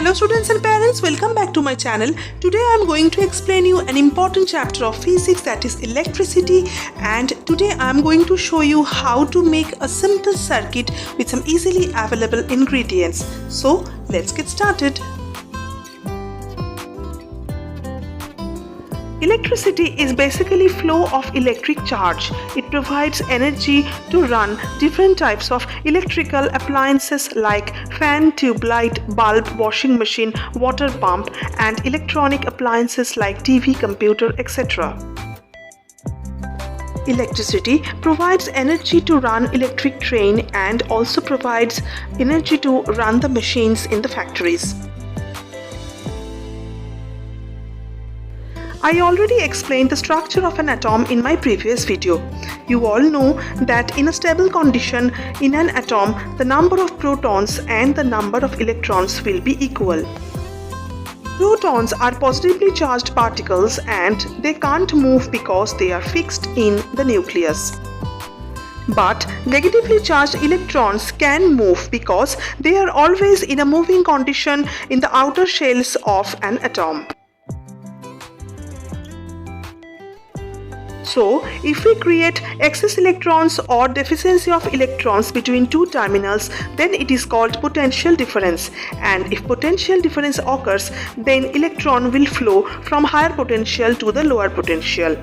Hello students and parents, welcome back to my channel. Today I am going to explain you an important chapter of physics, that is electricity, and today I am going to show you how to make a simple circuit with some easily available ingredients. So let's get started. Electricity is basically flow of electric charge. It provides energy to run different types of electrical appliances like fan, tube light, bulb, washing machine, water pump, and electronic appliances like TV, computer, etc. Electricity provides energy to run electric train and also provides energy to run the machines in the factories. I already explained the structure of an atom in my previous video. You all know that in a stable condition in an atom, the number of protons and the number of electrons will be equal. Protons are positively charged particles and they can't move because they are fixed in the nucleus. But negatively charged electrons can move because they are always in a moving condition in the outer shells of an atom. So, if we create excess electrons or deficiency of electrons between two terminals, then it is called potential difference. And if potential difference occurs, then electron will flow from higher potential to the lower potential.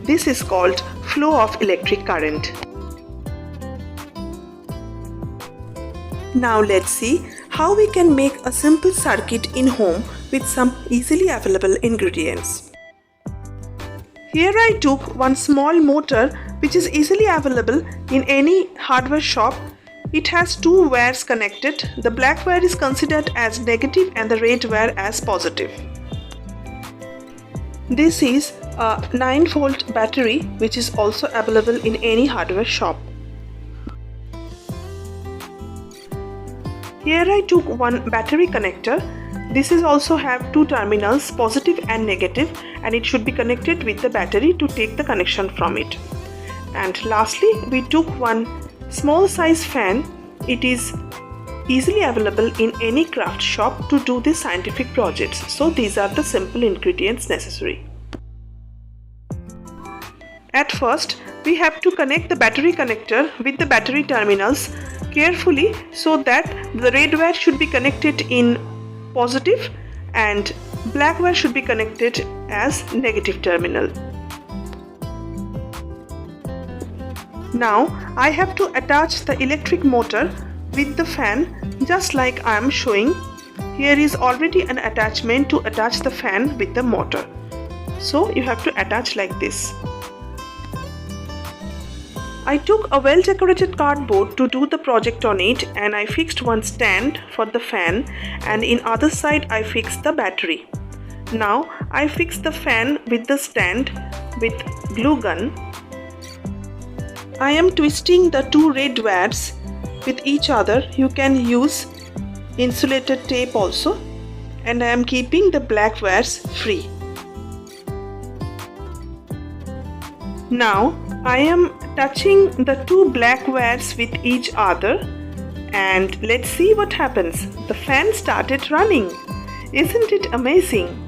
This is called flow of electric current. Now let's see how we can make a simple circuit in home with some easily available ingredients. Here I took one small motor which is easily available in any hardware shop. It has two wires connected. The black wire is considered as negative and the red wire as positive. This is a 9-volt battery which is also available in any hardware shop. Here I took one battery connector. This is also have two terminals, positive and negative, and it should be connected with the battery to take the connection from it. And lastly, we took one small size fan. It is easily available in any craft shop to do the scientific projects. So these are the simple ingredients necessary. At first, we have to connect the battery connector with the battery terminals carefully so that the red wire should be connected in positive and black wire should be connected as negative terminal. Now I have to attach the electric motor with the fan just like I am showing. Here is already an attachment to attach the fan with the motor. So you have to attach like this. I took a well decorated cardboard to do the project on it, and I fixed one stand for the fan, and in other side I fixed the battery. Now I fixed the fan with the stand with glue gun. I am twisting the two red wires with each other. You can use insulated tape also, and I am keeping the black wires free. Now I am touching the two black wires with each other, and let's see what happens. The fan started running. Isn't it amazing?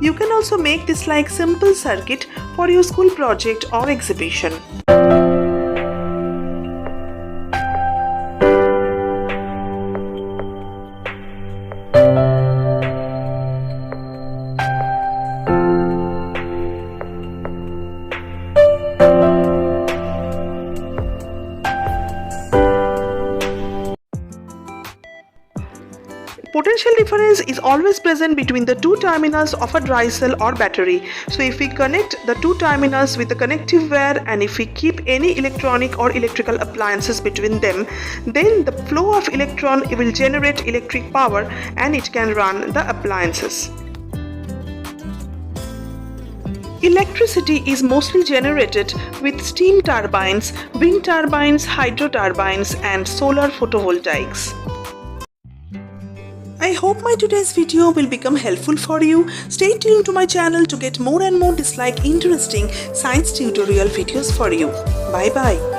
You can also make this like simple circuit for your school project or exhibition. Potential difference is always present between the two terminals of a dry cell or battery. So if we connect the two terminals with the connective wire and if we keep any electronic or electrical appliances between them, then the flow of electron will generate electric power and it can run the appliances. Electricity is mostly generated with steam turbines, wind turbines, hydro turbines, and solar photovoltaics. I hope my today's video will become helpful for you. Stay tuned to my channel to get more and more interesting science tutorial videos for you. Bye bye.